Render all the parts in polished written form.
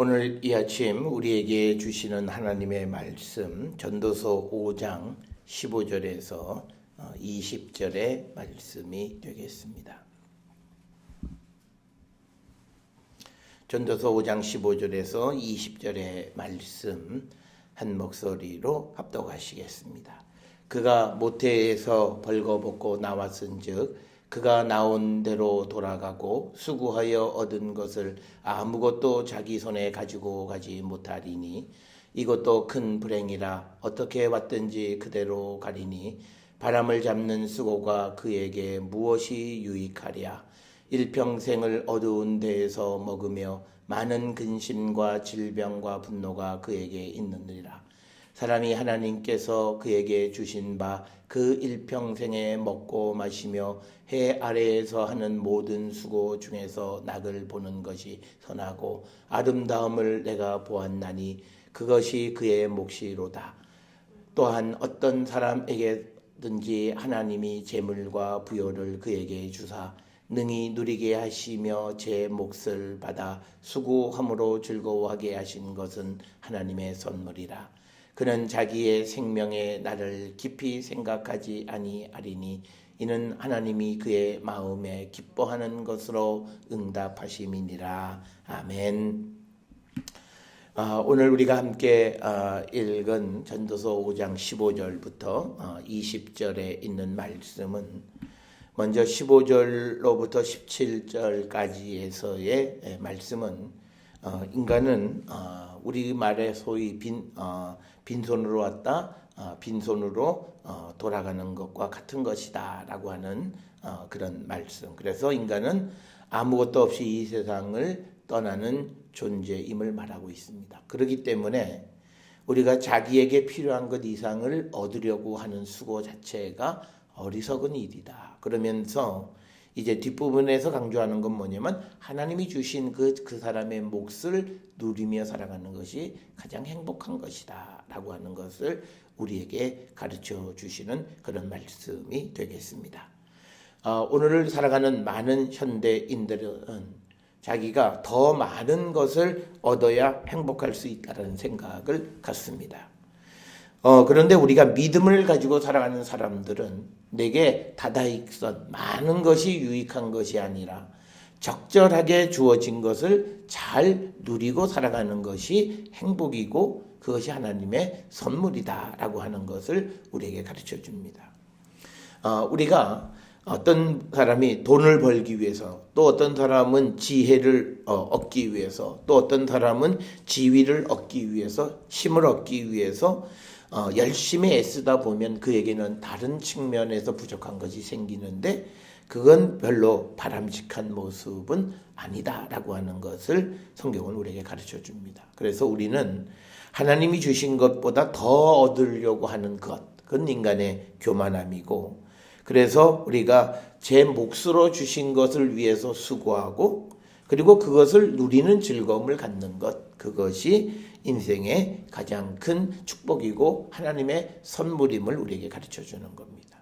오늘 이 아침 우리에게 주시는 하나님의 말씀 전도서 5장 15절에서 20절의 말씀이 되겠습니다. 전도서 5장 15절에서 20절의 말씀 한 목소리로 합독하시겠습니다. 그가 모태에서 벌거벗고 나왔은즉 그가 나온 대로 돌아가고 수고하여 얻은 것을 아무것도 자기 손에 가지고 가지 못하리니 이것도 큰 불행이라. 어떻게 왔든지 그대로 가리니 바람을 잡는 수고가 그에게 무엇이 유익하랴. 일평생을 어두운 데에서 먹으며 많은 근심과 질병과 분노가 그에게 있느니라. 사람이 하나님께서 그에게 주신 바 그 일평생에 먹고 마시며 해 아래에서 하는 모든 수고 중에서 낙을 보는 것이 선하고 아름다움을 내가 보았나니 그것이 그의 몫이로다. 또한 어떤 사람에게든지 하나님이 재물과 부요를 그에게 주사 능히 누리게 하시며 제 몫을 받아 수고함으로 즐거워하게 하신 것은 하나님의 선물이라. 그는 자기의 생명의 날을 깊이 생각하지 아니하리니 이는 하나님이 그의 마음에 기뻐하는 것으로 응답하심이니라. 아멘. 오늘 우리가 함께 읽은 전도서 5장 15절부터 20절에 있는 말씀은 먼저 15절로부터 17절까지에서의 말씀은 인간은 우리말에 소위 빈손으로 왔다 빈손으로 돌아가는 것과 같은 것이다 라고 하는 그런 말씀. 그래서 인간은 아무것도 없이 이 세상을 떠나는 존재임을 말하고 있습니다. 그렇기 때문에 우리가 자기에게 필요한 것 이상을 얻으려고 하는 수고 자체가 어리석은 일이다. 그러면서 이제 뒷부분에서 강조하는 건 뭐냐면 하나님이 주신 그 사람의 몫을 누리며 살아가는 것이 가장 행복한 것이다 라고 하는 것을 우리에게 가르쳐 주시는 그런 말씀이 되겠습니다. 오늘을 살아가는 많은 현대인들은 자기가 더 많은 것을 얻어야 행복할 수 있다는 생각을 갖습니다. 그런데 우리가 믿음을 가지고 살아가는 사람들은 내게 다다익선 많은 것이 유익한 것이 아니라 적절하게 주어진 것을 잘 누리고 살아가는 것이 행복이고 그것이 하나님의 선물이다라고 하는 것을 우리에게 가르쳐 줍니다. 우리가 어떤 사람이 돈을 벌기 위해서, 또 어떤 사람은 지혜를 얻기 위해서, 또 어떤 사람은 지위를 얻기 위해서, 힘을 얻기 위해서 열심히 애쓰다 보면 그에게는 다른 측면에서 부족한 것이 생기는데 그건 별로 바람직한 모습은 아니다라고 하는 것을 성경은 우리에게 가르쳐 줍니다. 그래서 우리는 하나님이 주신 것보다 더 얻으려고 하는 것, 그건 인간의 교만함이고, 그래서 우리가 제 몫으로 주신 것을 위해서 수고하고 그리고 그것을 누리는 즐거움을 갖는 것, 그것이 인생의 가장 큰 축복이고 하나님의 선물임을 우리에게 가르쳐 주는 겁니다.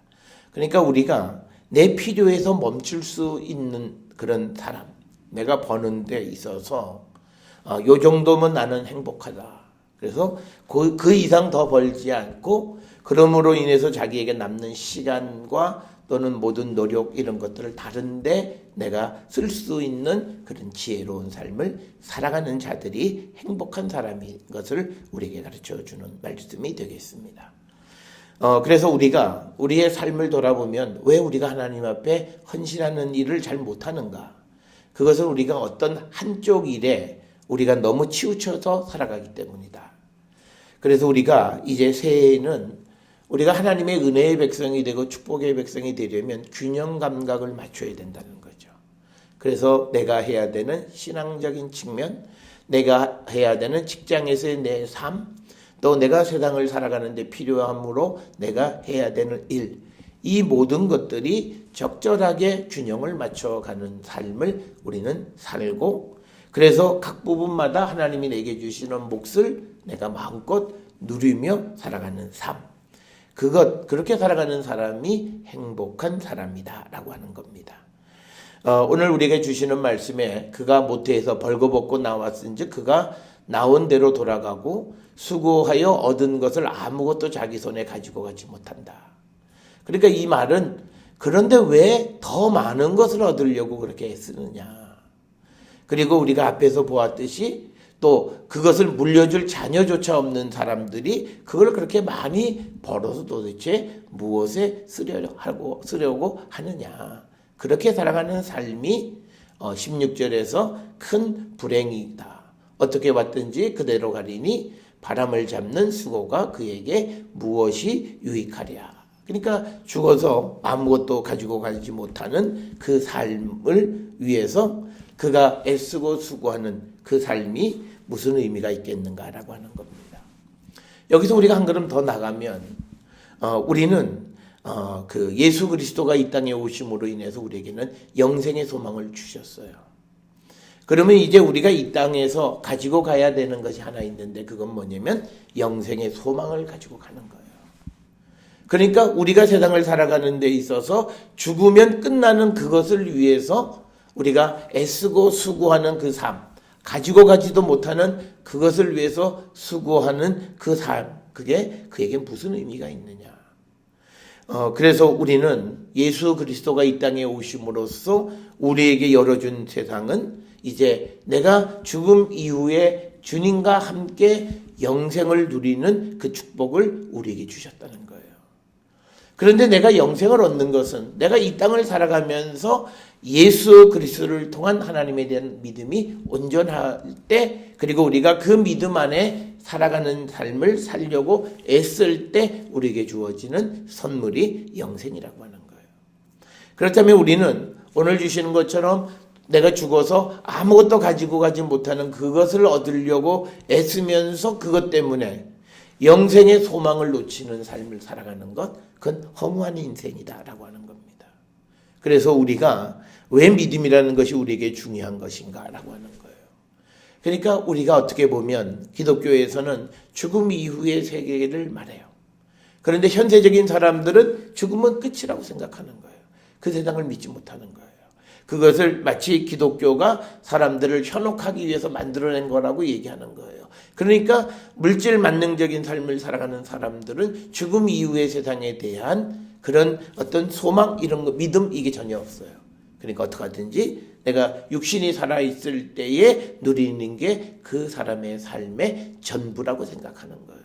그러니까 우리가 내 필요에서 멈출 수 있는 그런 사람, 내가 버는 데 있어서 요 정도면 나는 행복하다. 그래서 그 이상 더 벌지 않고 그러므로 인해서 자기에게 남는 시간과 또는 모든 노력 이런 것들을 다른데 내가 쓸 수 있는 그런 지혜로운 삶을 살아가는 자들이 행복한 사람인 것을 우리에게 가르쳐주는 말씀이 되겠습니다. 그래서 우리가 우리의 삶을 돌아보면 왜 우리가 하나님 앞에 헌신하는 일을 잘 못하는가? 그것은 우리가 어떤 한쪽 일에 우리가 너무 치우쳐서 살아가기 때문이다. 그래서 우리가 이제 새해에는 우리가 하나님의 은혜의 백성이 되고 축복의 백성이 되려면 균형 감각을 맞춰야 된다는 거죠. 그래서 내가 해야 되는 신앙적인 측면, 내가 해야 되는 직장에서의 내 삶, 또 내가 세상을 살아가는데 필요함으로 내가 해야 되는 일, 이 모든 것들이 적절하게 균형을 맞춰가는 삶을 우리는 살고, 그래서 각 부분마다 하나님이 내게 주시는 몫을 내가 마음껏 누리며 살아가는 삶, 그렇게 살아가는 사람이 행복한 사람이다 라고 하는 겁니다. 오늘 우리에게 주시는 말씀에 그가 모태에서 벌거벗고 나왔은즉 그가 나온 대로 돌아가고 수고하여 얻은 것을 아무것도 자기 손에 가지고 가지 못한다. 그러니까 이 말은 그런데 왜 더 많은 것을 얻으려고 그렇게 쓰느냐. 그리고 우리가 앞에서 보았듯이 또 그것을 물려줄 자녀조차 없는 사람들이 그걸 그렇게 많이 벌어서 도대체 무엇에 쓰려고 하느냐. 그렇게 살아가는 삶이 16절에서 큰 불행이다. 어떻게 왔든지 그대로 가리니 바람을 잡는 수고가 그에게 무엇이 유익하랴. 그러니까 죽어서 아무것도 가지고 가지 못하는 그 삶을 위해서 그가 애쓰고 수고하는 그 삶이 무슨 의미가 있겠는가라고 하는 겁니다. 여기서 우리가 한 걸음 더 나가면 우리는 그 예수 그리스도가 이 땅에 오심으로 인해서 우리에게는 영생의 소망을 주셨어요. 그러면 이제 우리가 이 땅에서 가지고 가야 되는 것이 하나 있는데 그건 뭐냐면 영생의 소망을 가지고 가는 거예요. 그러니까 우리가 세상을 살아가는 데 있어서 죽으면 끝나는 그것을 위해서 우리가 애쓰고 수고하는 그 삶, 가지고 가지도 못하는 그것을 위해서 수고하는 그 삶, 그게 그에게 무슨 의미가 있느냐. 그래서 우리는 예수 그리스도가 이 땅에 오심으로써 우리에게 열어준 세상은 이제 내가 죽음 이후에 주님과 함께 영생을 누리는 그 축복을 우리에게 주셨다는 거예요. 그런데 내가 영생을 얻는 것은 내가 이 땅을 살아가면서 예수 그리스도를 통한 하나님에 대한 믿음이 온전할 때, 그리고 우리가 그 믿음 안에 살아가는 삶을 살려고 애쓸 때 우리에게 주어지는 선물이 영생이라고 하는 거예요. 그렇다면 우리는 오늘 주시는 것처럼 내가 죽어서 아무것도 가지고 가지 못하는 그것을 얻으려고 애쓰면서 그것 때문에 영생의 소망을 놓치는 삶을 살아가는 것, 그건 허무한 인생이다라고 하는 겁니다. 그래서 우리가 왜 믿음이라는 것이 우리에게 중요한 것인가라고 하는 거예요. 그러니까 우리가 어떻게 보면 기독교에서는 죽음 이후의 세계를 말해요. 그런데 현세적인 사람들은 죽음은 끝이라고 생각하는 거예요. 그 세상을 믿지 못하는 거예요. 그것을 마치 기독교가 사람들을 현혹하기 위해서 만들어낸 거라고 얘기하는 거예요. 그러니까 물질 만능적인 삶을 살아가는 사람들은 죽음 이후의 세상에 대한 그런 어떤 소망, 이런 거, 믿음, 이게 전혀 없어요. 그러니까 어떻게 하든지 내가 육신이 살아있을 때에 누리는 게 그 사람의 삶의 전부라고 생각하는 거예요.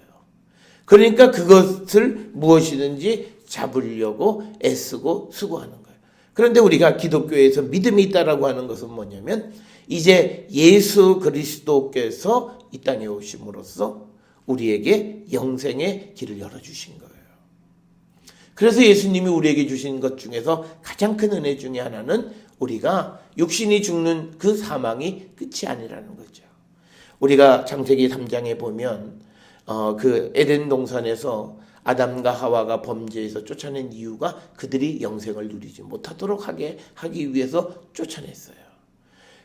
그러니까 그것을 무엇이든지 잡으려고 애쓰고 수고하는 거예요. 그런데 우리가 기독교에서 믿음이 있다라고 하는 것은 뭐냐면 이제 예수 그리스도께서 이 땅에 오심으로써 우리에게 영생의 길을 열어주신 거예요. 그래서 예수님이 우리에게 주신 것 중에서 가장 큰 은혜 중에 하나는 우리가 육신이 죽는 그 사망이 끝이 아니라는 거죠. 우리가 창세기 3장에 보면 그 에덴 동산에서 아담과 하와가 범죄해서 쫓아낸 이유가 그들이 영생을 누리지 못하도록 하기 위해서 쫓아냈어요.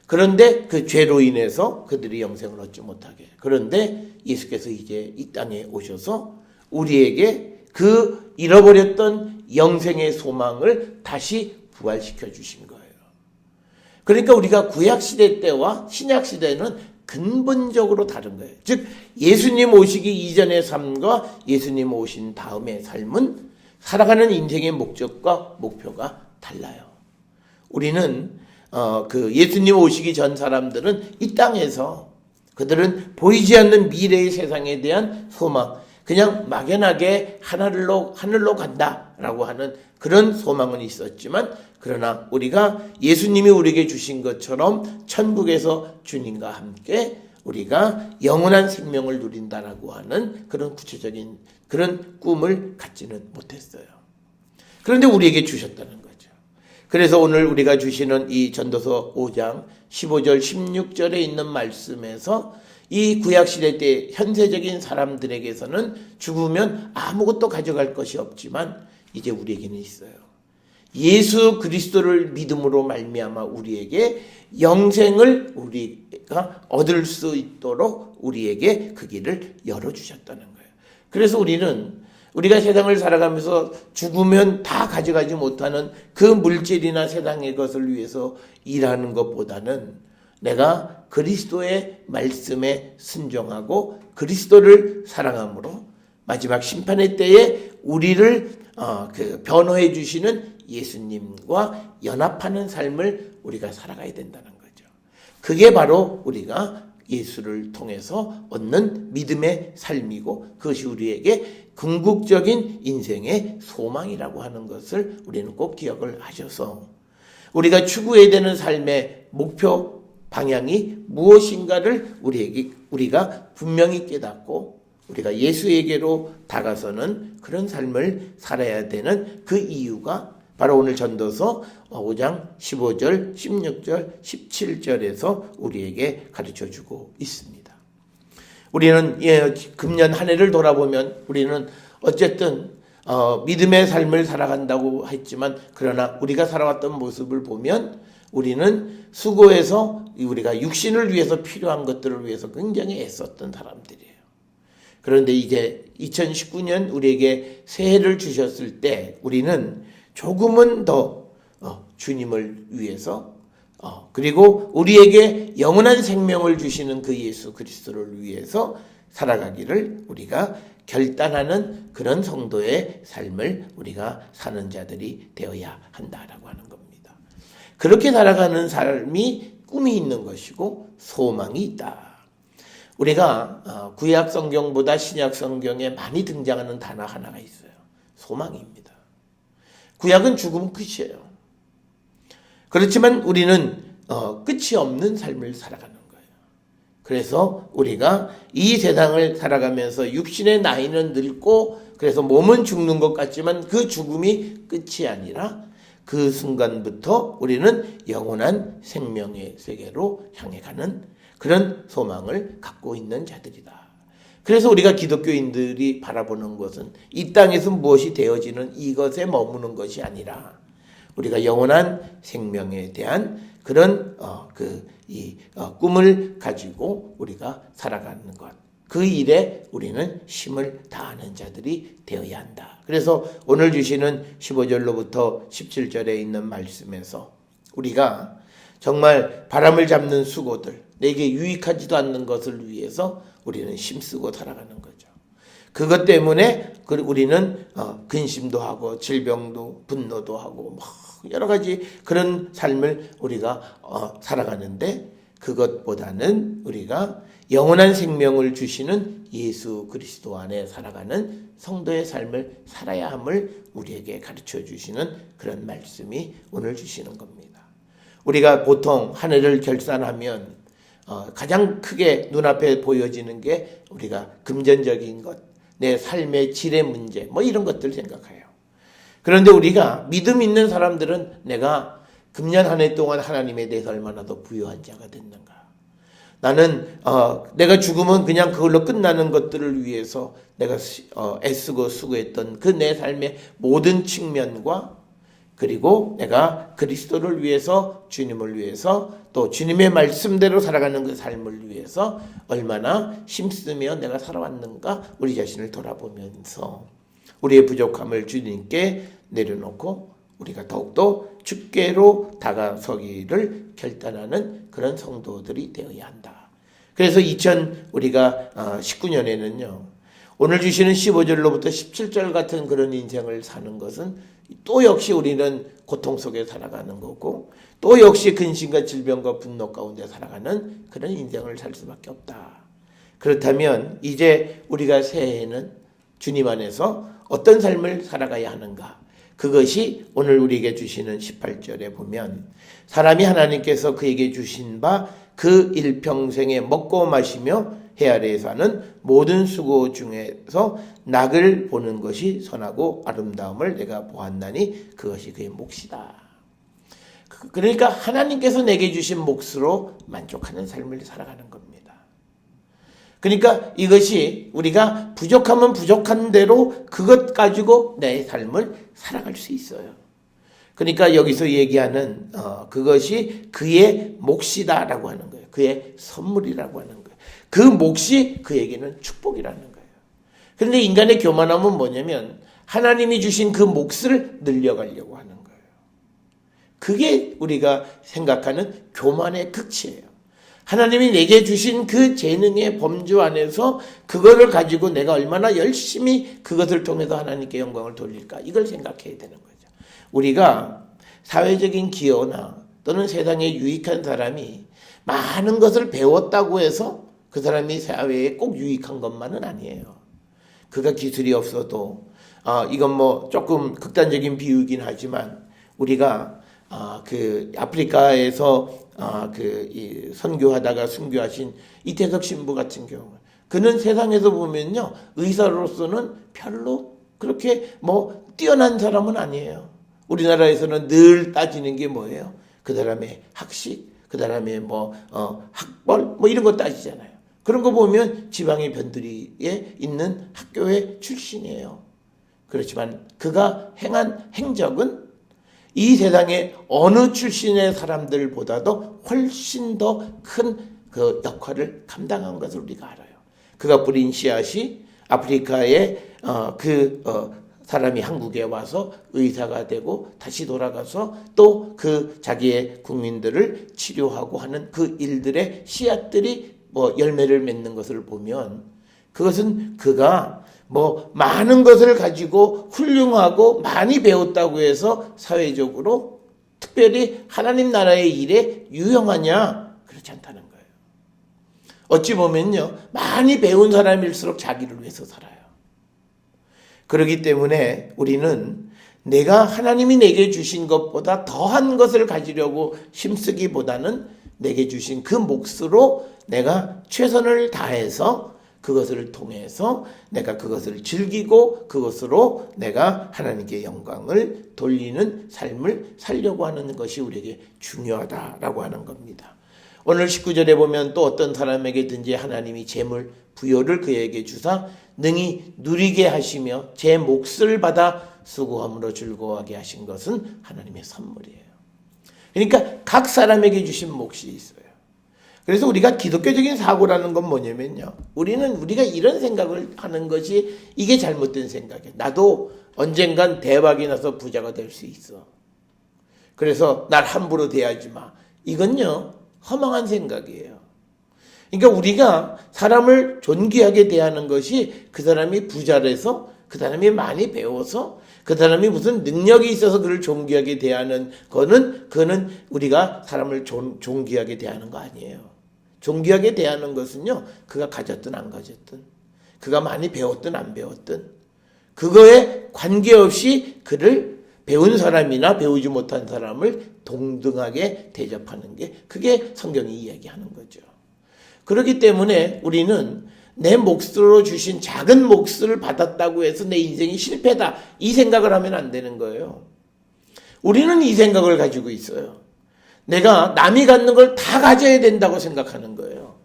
그런데 그 죄로 인해서 그들이 영생을 얻지 못하게. 그런데 예수께서 이제 이 땅에 오셔서 우리에게 그 잃어버렸던 영생의 소망을 다시 부활시켜 주신 거예요. 그러니까 우리가 구약시대 때와 신약시대는 근본적으로 다른 거예요. 즉 예수님 오시기 이전의 삶과 예수님 오신 다음의 삶은 살아가는 인생의 목적과 목표가 달라요. 우리는 그 예수님 오시기 전 사람들은 이 땅에서 그들은 보이지 않는 미래의 세상에 대한 소망, 그냥 막연하게 하늘로 간다라고 하는 그런 소망은 있었지만, 그러나 우리가 예수님이 우리에게 주신 것처럼 천국에서 주님과 함께 우리가 영원한 생명을 누린다라고 하는 그런 구체적인 그런 꿈을 갖지는 못했어요. 그런데 우리에게 주셨다는 거죠. 그래서 오늘 우리가 주시는 이 전도서 5장 15절 16절에 있는 말씀에서 이 구약시대 때 현세적인 사람들에게서는 죽으면 아무것도 가져갈 것이 없지만 이제 우리에게는 있어요. 예수 그리스도를 믿음으로 말미암아 우리에게 영생을 우리가 얻을 수 있도록 우리에게 그 길을 열어주셨다는 거예요. 그래서 우리가 세상을 살아가면서 죽으면 다 가져가지 못하는 그 물질이나 세상의 것을 위해서 일하는 것보다는 내가 그리스도의 말씀에 순종하고 그리스도를 사랑함으로 마지막 심판의 때에 우리를 변호해 주시는 예수님과 연합하는 삶을 우리가 살아가야 된다는 거죠. 그게 바로 우리가 예수를 통해서 얻는 믿음의 삶이고 그것이 우리에게 궁극적인 인생의 소망이라고 하는 것을 우리는 꼭 기억을 하셔서 우리가 추구해야 되는 삶의 목표 방향이 무엇인가를 우리가 분명히 깨닫고 우리가 예수에게로 다가서는 그런 삶을 살아야 되는 그 이유가 바로 오늘 전도서 5장 15절, 16절, 17절에서 우리에게 가르쳐주고 있습니다. 우리는 금년 한 해를 돌아보면 우리는 어쨌든 믿음의 삶을 살아간다고 했지만 그러나 우리가 살아왔던 모습을 보면 우리는 수고해서 우리가 육신을 위해서 필요한 것들을 위해서 굉장히 애썼던 사람들이에요. 그런데 이제 2019년 우리에게 새해를 주셨을 때 우리는 조금은 더 주님을 위해서 그리고 우리에게 영원한 생명을 주시는 그 예수 그리스도를 위해서 살아가기를 우리가 결단하는 그런 성도의 삶을 우리가 사는 자들이 되어야 한다라고 하는 겁니다. 그렇게 살아가는 삶이 꿈이 있는 것이고 소망이 있다. 우리가 구약 성경보다 신약 성경에 많이 등장하는 단어 하나가 있어요. 소망입니다. 구약은 죽으면 끝이에요. 그렇지만 우리는 끝이 없는 삶을 살아가는 거예요. 그래서 우리가 이 세상을 살아가면서 육신의 나이는 늙고 그래서 몸은 죽는 것 같지만 그 죽음이 끝이 아니라 그 순간부터 우리는 영원한 생명의 세계로 향해 가는 그런 소망을 갖고 있는 자들이다. 그래서 우리가 기독교인들이 바라보는 것은 이 땅에서 무엇이 되어지는 이것에 머무는 것이 아니라 우리가 영원한 생명에 대한 그런 꿈을 가지고 우리가 살아가는 것. 그 일에 우리는 힘을 다하는 자들이 되어야 한다. 그래서 오늘 주시는 15절로부터 17절에 있는 말씀에서 우리가 정말 바람을 잡는 수고들, 내게 유익하지도 않는 것을 위해서 우리는 힘쓰고 살아가는 거죠. 그것 때문에 우리는 근심도 하고 질병도 분노도 하고 여러 가지 그런 삶을 우리가 살아가는데 그것보다는 우리가 영원한 생명을 주시는 예수 그리스도 안에 살아가는 성도의 삶을 살아야 함을 우리에게 가르쳐 주시는 그런 말씀이 오늘 주시는 겁니다. 우리가 보통 한 해를 결산하면 가장 크게 눈앞에 보여지는 게 우리가 금전적인 것, 내 삶의 질의 문제 이런 것들 생각해요. 그런데 우리가 믿음 있는 사람들은 내가 금년 한 해 동안 하나님에 대해서 얼마나 더 부유한 자가 됐는가. 나는 내가 죽으면 그냥 그걸로 끝나는 것들을 위해서 내가 애쓰고 수고했던 그 내 삶의 모든 측면과 그리고 내가 그리스도를 위해서 주님을 위해서 또 주님의 말씀대로 살아가는 그 삶을 위해서 얼마나 힘쓰며 내가 살아왔는가 우리 자신을 돌아보면서 우리의 부족함을 주님께 내려놓고 우리가 더욱더 주께로 다가서기를 결단하는 그런 성도들이 되어야 한다. 그래서 우리가 19년에는요. 오늘 주시는 15절로부터 17절 같은 그런 인생을 사는 것은 또 역시 우리는 고통 속에 살아가는 거고 또 역시 근심과 질병과 분노 가운데 살아가는 그런 인생을 살 수밖에 없다. 그렇다면 이제 우리가 새해에는 주님 안에서 어떤 삶을 살아가야 하는가? 그것이 오늘 우리에게 주시는 18절에 보면 사람이 하나님께서 그에게 주신 바 그 일평생에 먹고 마시며 해 아래에 사는 모든 수고 중에서 낙을 보는 것이 선하고 아름다움을 내가 보았나니 그것이 그의 몫이다. 그러니까 하나님께서 내게 주신 몫으로 만족하는 삶을 살아가는 겁니다. 그러니까 이것이 우리가 부족하면 부족한 대로 그것 가지고 내 삶을 살아갈 수 있어요. 그러니까 여기서 얘기하는 그것이 그의 몫이다라고 하는 거예요. 그의 선물이라고 하는 거예요. 그 몫이 그에게는 축복이라는 거예요. 그런데 인간의 교만함은 뭐냐면 하나님이 주신 그 몫을 늘려가려고 하는 거예요. 그게 우리가 생각하는 교만의 극치예요. 하나님이 내게 주신 그 재능의 범주 안에서 그거를 가지고 내가 얼마나 열심히 그것을 통해서 하나님께 영광을 돌릴까, 이걸 생각해야 되는 거죠. 우리가 사회적인 기여나 또는 세상에 유익한 사람이 많은 것을 배웠다고 해서 그 사람이 사회에 꼭 유익한 것만은 아니에요. 그가 기술이 없어도 이건 뭐 조금 극단적인 비유이긴 하지만 우리가 그 아프리카에서 이 선교하다가 순교하신 이태석 신부 같은 경우, 그는 세상에서 보면요 의사로서는 별로 그렇게 뭐 뛰어난 사람은 아니에요. 우리나라에서는 늘 따지는 게 뭐예요? 그 사람의 학식, 그 사람의 뭐 학벌 뭐 이런 거 따지잖아요. 그런 거 보면 지방의 변두리에 있는 학교의 출신이에요. 그렇지만 그가 행한 행적은 이 세상의 어느 출신의 사람들보다도 훨씬 더 큰 그 역할을 감당한 것을 우리가 알아요. 그가 뿌린 씨앗이 아프리카의 사람이 한국에 와서 의사가 되고 다시 돌아가서 또 그 자기의 국민들을 치료하고 하는 그 일들의 씨앗들이 뭐 열매를 맺는 것을 보면, 그것은 그가 뭐 많은 것을 가지고 훌륭하고 많이 배웠다고 해서 사회적으로 특별히 하나님 나라의 일에 유용하냐? 그렇지 않다는 거예요. 어찌 보면요, 많이 배운 사람일수록 자기를 위해서 살아요. 그렇기 때문에 우리는 내가 하나님이 내게 주신 것보다 더한 것을 가지려고 힘쓰기보다는 내게 주신 그 몫으로 내가 최선을 다해서 그것을 통해서 내가 그것을 즐기고 그것으로 내가 하나님께 영광을 돌리는 삶을 살려고 하는 것이 우리에게 중요하다라고 하는 겁니다. 오늘 19절에 보면 또 어떤 사람에게든지 하나님이 재물 부여를 그에게 주사 능히 누리게 하시며 제 몫을 받아 수고함으로 즐거워하게 하신 것은 하나님의 선물이에요. 그러니까 각 사람에게 주신 몫이 있어요. 그래서 우리가 기독교적인 사고라는 건 뭐냐면요, 우리가 이런 생각을 하는 것이 이게 잘못된 생각이에요. 나도 언젠간 대박이 나서 부자가 될 수 있어. 그래서 날 함부로 대하지 마. 이건요 허망한 생각이에요. 그러니까 우리가 사람을 존귀하게 대하는 것이 그 사람이 부자라서, 그 사람이 많이 배워서, 그 사람이 무슨 능력이 있어서 그를 존귀하게 대하는 그거는 우리가 사람을 존귀하게 대하는 거 아니에요. 존귀하게 대하는 것은요, 그가 가졌든 안 가졌든, 그가 많이 배웠든 안 배웠든, 그거에 관계없이 그를 배운 사람이나 배우지 못한 사람을 동등하게 대접하는 게, 그게 성경이 이야기하는 거죠. 그렇기 때문에 우리는 내 몫으로 주신 작은 몫을 받았다고 해서 내 인생이 실패다, 이 생각을 하면 안 되는 거예요. 우리는 이 생각을 가지고 있어요. 내가 남이 갖는 걸 다 가져야 된다고 생각하는 거예요.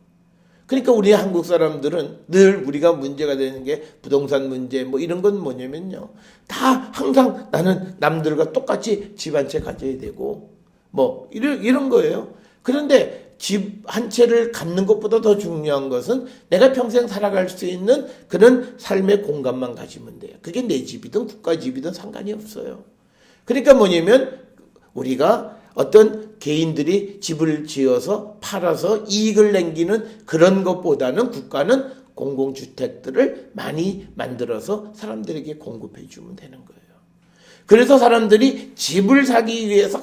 그러니까 우리 한국 사람들은 늘 우리가 문제가 되는 게 부동산 문제 뭐 이런 건 뭐냐면요, 다 항상 나는 남들과 똑같이 집 한 채 가져야 되고 뭐 이런 거예요. 그런데 집 한 채를 갖는 것보다 더 중요한 것은 내가 평생 살아갈 수 있는 그런 삶의 공간만 가지면 돼요. 그게 내 집이든 국가 집이든 상관이 없어요. 그러니까 뭐냐면 우리가 어떤 개인들이 집을 지어서 팔아서 이익을 남기는 그런 것보다는 국가는 공공주택들을 많이 만들어서 사람들에게 공급해 주면 되는 거예요. 그래서 사람들이 집을 사기 위해서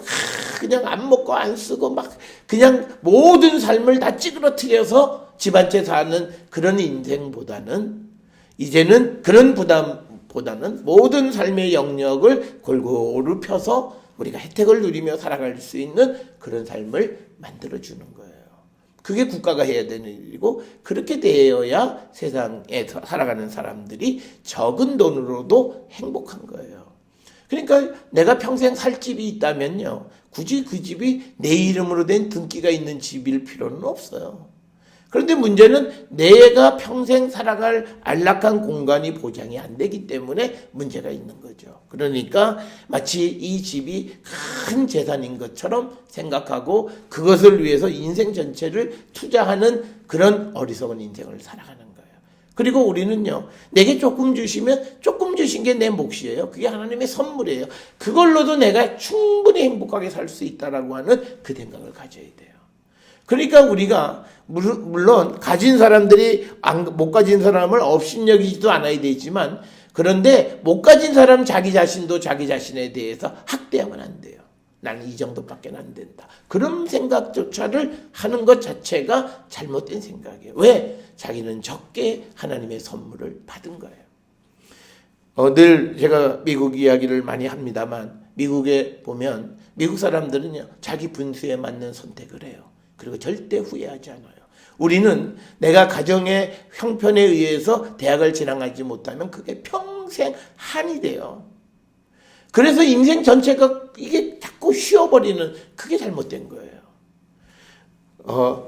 그냥 안 먹고 안 쓰고 막 그냥 모든 삶을 다 찌그러뜨려서 집 한 채 사는 그런 인생보다는, 이제는 그런 부담보다는 모든 삶의 영역을 골고루 펴서 우리가 혜택을 누리며 살아갈 수 있는 그런 삶을 만들어주는 거예요. 그게 국가가 해야 되는 일이고, 그렇게 되어야 세상에 살아가는 사람들이 적은 돈으로도 행복한 거예요. 그러니까 내가 평생 살 집이 있다면요, 굳이 그 집이 내 이름으로 된 등기가 있는 집일 필요는 없어요. 그런데 문제는 내가 평생 살아갈 안락한 공간이 보장이 안 되기 때문에 문제가 있는 거죠. 그러니까 마치 이 집이 큰 재산인 것처럼 생각하고 그것을 위해서 인생 전체를 투자하는 그런 어리석은 인생을 살아가는 거예요. 그리고 우리는요, 내게 조금 주시면 조금 주신 게 내 몫이에요. 그게 하나님의 선물이에요. 그걸로도 내가 충분히 행복하게 살 수 있다라고 하는 그 생각을 가져야 돼요. 그러니까 우리가 물론 가진 사람들이 못 가진 사람을 업신여기지도 않아야 되지만, 그런데 못 가진 사람 자기 자신도 자기 자신에 대해서 학대하면 안 돼요. 나는 이 정도밖에 안 된다. 그런 생각조차를 하는 것 자체가 잘못된 생각이에요. 왜? 자기는 적게 하나님의 선물을 받은 거예요. 늘 제가 미국 이야기를 많이 합니다만, 미국에 보면 미국 사람들은요, 자기 분수에 맞는 선택을 해요. 그리고 절대 후회하지 않아요. 우리는 내가 가정의 형편에 의해서 대학을 진학하지 못하면 그게 평생 한이 돼요. 그래서 인생 전체가 이게 자꾸 쉬어버리는, 그게 잘못된 거예요.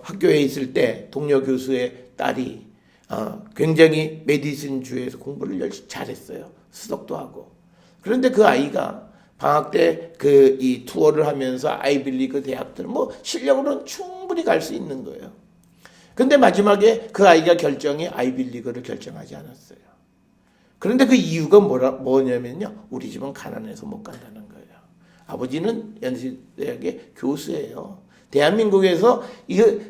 학교에 있을 때 동료 교수의 딸이 굉장히 메디슨 주에서 공부를 열심히 잘했어요. 수석도 하고. 그런데 그 아이가 방학 때 이 투어를 하면서 아이빌리그 대학들 실력으로는 충분히 갈 수 있는 거예요. 근데 마지막에 그 아이가 결정이 아이빌리그를 결정하지 않았어요. 그런데 그 이유가 뭐냐면요, 우리 집은 가난해서 못 간다는 거예요. 아버지는 연세대학의 교수예요. 대한민국에서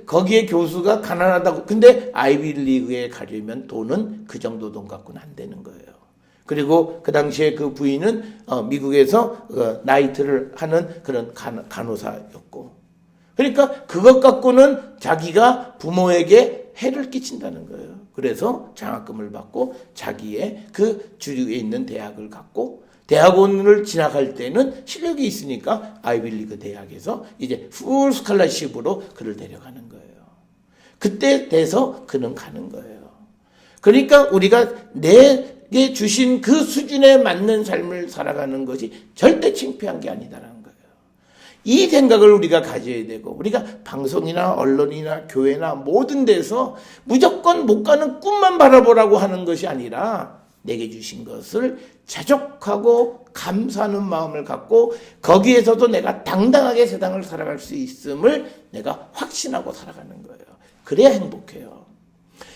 거기에 교수가 가난하다고, 근데 아이빌리그에 가려면 돈은 그 정도 돈 갖고는 안 되는 거예요. 그리고 그 당시에 그 부인은 미국에서 나이트를 하는 그런 간호사였고, 그러니까 그것 갖고는 자기가 부모에게 해를 끼친다는 거예요. 그래서 장학금을 받고 자기의 그 주류에 있는 대학을 갔고, 대학원을 진학할 때는 실력이 있으니까 아이빌리그 대학에서 이제 풀 스칼라십으로 그를 데려가는 거예요. 그때 돼서 그는 가는 거예요. 그러니까 우리가 내게 주신 그 수준에 맞는 삶을 살아가는 것이 절대 창피한 게 아니다라는 거예요. 이 생각을 우리가 가져야 되고, 우리가 방송이나 언론이나 교회나 모든 데서 무조건 못 가는 꿈만 바라보라고 하는 것이 아니라, 내게 주신 것을 자족하고 감사하는 마음을 갖고 거기에서도 내가 당당하게 세상을 살아갈 수 있음을 내가 확신하고 살아가는 거예요. 그래야 행복해요.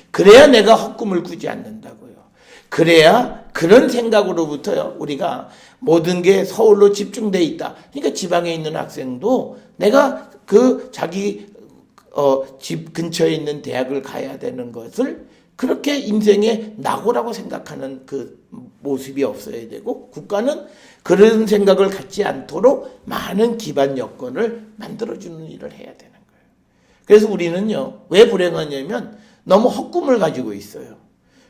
그래야 내가 헛꿈을 꾸지 않는다고요. 그래야 그런 생각으로부터요, 우리가 모든 게 서울로 집중돼 있다. 그러니까 지방에 있는 학생도 내가 자기 집 근처에 있는 대학을 가야 되는 것을 그렇게 인생의 낙오라고 생각하는 그 모습이 없어야 되고, 국가는 그런 생각을 갖지 않도록 많은 기반 여건을 만들어주는 일을 해야 되는 거예요. 그래서 우리는요, 왜 불행하냐면 너무 헛꿈을 가지고 있어요.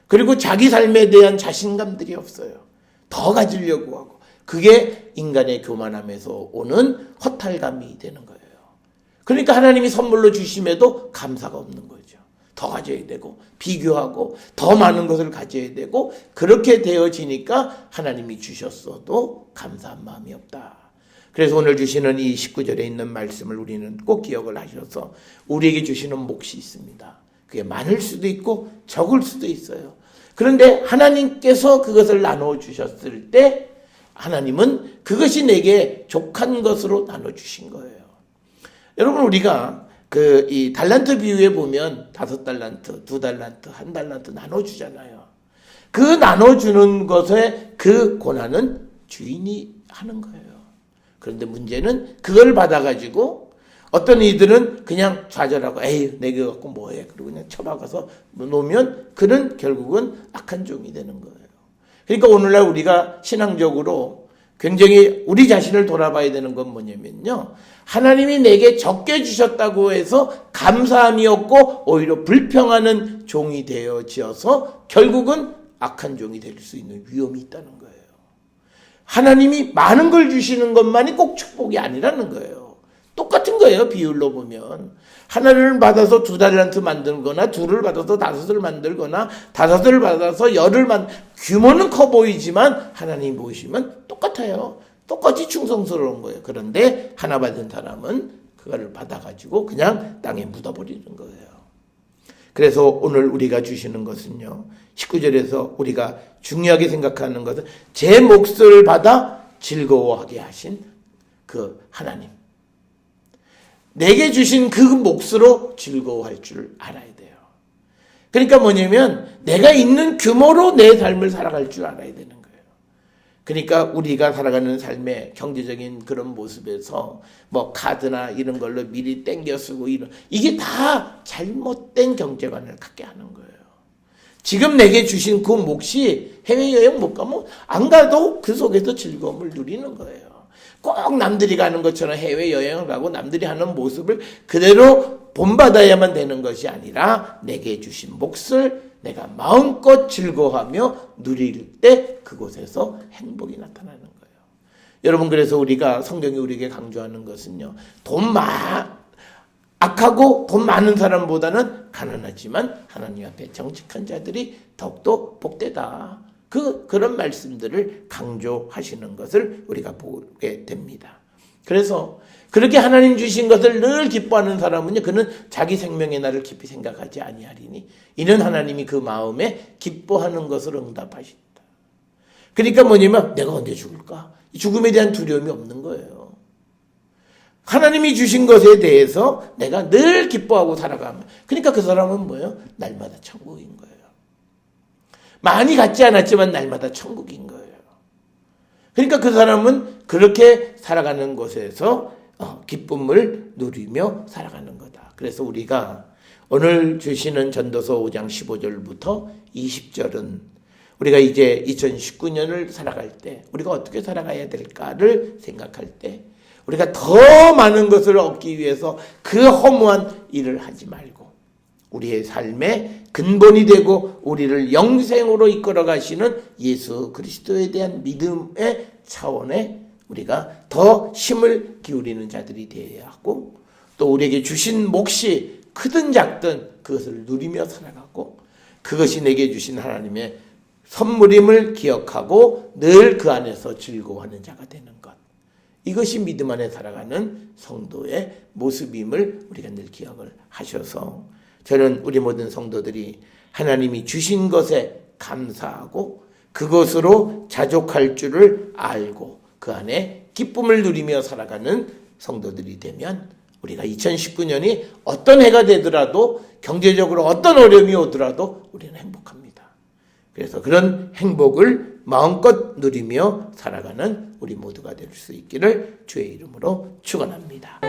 그리고 자기 삶에 대한 자신감들이 없어요. 더 가지려고 하고. 그게 인간의 교만함에서 오는 허탈감이 되는 거예요. 그러니까 하나님이 선물로 주심에도 감사가 없는 거죠. 더 가져야 되고, 비교하고, 더 많은 것을 가져야 되고, 그렇게 되어지니까 하나님이 주셨어도 감사한 마음이 없다. 그래서 오늘 주시는 이 19절에 있는 말씀을 우리는 꼭 기억을 하셔서, 우리에게 주시는 몫이 있습니다. 그게 많을 수도 있고 적을 수도 있어요. 그런데 하나님께서 그것을 나눠 주셨을 때 하나님은 그것이 내게 족한 것으로 나눠 주신 거예요. 여러분, 우리가 이 달란트 비유에 보면 5달란트, 2달란트, 1달란트 나눠 주잖아요. 그 나눠 주는 것의 그 고난은 주인이 하는 거예요. 그런데 문제는 그걸 받아가지고 어떤 이들은 그냥 좌절하고, 에이, 내게 갖고 뭐해? 그리고 그냥 처박아서 놓으면 그는 결국은 악한 종이 되는 거예요. 그러니까 오늘날 우리가 신앙적으로 굉장히 우리 자신을 돌아봐야 되는 건 뭐냐면요, 하나님이 내게 적게 주셨다고 해서 감사함이 없고 오히려 불평하는 종이 되어지어서 결국은 악한 종이 될 수 있는 위험이 있다는 거예요. 하나님이 많은 걸 주시는 것만이 꼭 축복이 아니라는 거예요. 똑같은 거예요. 비율로 보면 하나를 받아서 2달란트 만들거나, 2를 받아서 5을 만들거나, 5을 받아서 10을 규모는 커 보이지만 하나님 보시면 똑같아요. 똑같이 충성스러운 거예요. 그런데 하나 받은 사람은 그거를 받아가지고 그냥 땅에 묻어버리는 거예요. 그래서 오늘 우리가 주시는 것은요, 19절에서 우리가 중요하게 생각하는 것은 제 몫을 받아 즐거워하게 하신 그 하나님, 내게 주신 그 몫으로 즐거워할 줄 알아야 돼요. 그러니까 뭐냐면 내가 있는 규모로 내 삶을 살아갈 줄 알아야 되는 거예요. 그러니까 우리가 살아가는 삶의 경제적인 그런 모습에서 뭐 카드나 이런 걸로 미리 땡겨 쓰고 이게 다 잘못된 경제관을 갖게 하는 거예요. 지금 내게 주신 그 몫이 해외여행 못 가면 안 가도 그 속에서 즐거움을 누리는 거예요. 꼭 남들이 가는 것처럼 해외여행을 가고 남들이 하는 모습을 그대로 본받아야만 되는 것이 아니라 내게 주신 몫을 내가 마음껏 즐거워하며 누릴 때 그곳에서 행복이 나타나는 거예요. 여러분, 그래서 우리가 성경이 우리에게 강조하는 것은요, 악하고 돈 많은 사람보다는 가난하지만 하나님 앞에 정직한 자들이 더욱더 복되다. 그런 말씀들을 강조하시는 것을 우리가 보게 됩니다. 그래서 그렇게 하나님 주신 것을 늘 기뻐하는 사람은요, 그는 자기 생명의 날을 깊이 생각하지 아니하리니 이는 하나님이 그 마음에 기뻐하는 것을 응답하신다. 그러니까 뭐냐면 내가 언제 죽을까? 죽음에 대한 두려움이 없는 거예요. 하나님이 주신 것에 대해서 내가 늘 기뻐하고 살아가면, 그러니까 그 사람은 뭐예요? 날마다 천국인 거예요. 많이 갖지 않았지만 날마다 천국인 거예요. 그러니까 그 사람은 그렇게 살아가는 곳에서 기쁨을 누리며 살아가는 거다. 그래서 우리가 오늘 주시는 전도서 5장 15절부터 20절은 우리가 이제 2019년을 살아갈 때 우리가 어떻게 살아가야 될까를 생각할 때 우리가 더 많은 것을 얻기 위해서 그 허무한 일을 하지 말고 우리의 삶의 근본이 되고 우리를 영생으로 이끌어 가시는 예수 그리스도에 대한 믿음의 차원에 우리가 더 힘을 기울이는 자들이 되어야 하고, 또 우리에게 주신 몫이 크든 작든 그것을 누리며 살아가고, 그것이 내게 주신 하나님의 선물임을 기억하고 늘 그 안에서 즐거워하는 자가 되는 것, 이것이 믿음 안에 살아가는 성도의 모습임을 우리가 늘 기억을 하셔서, 저는 우리 모든 성도들이 하나님이 주신 것에 감사하고 그것으로 자족할 줄을 알고 그 안에 기쁨을 누리며 살아가는 성도들이 되면 우리가 2019년이 어떤 해가 되더라도, 경제적으로 어떤 어려움이 오더라도 우리는 행복합니다. 그래서 그런 행복을 마음껏 누리며 살아가는 우리 모두가 될 수 있기를 주의 이름으로 축원합니다.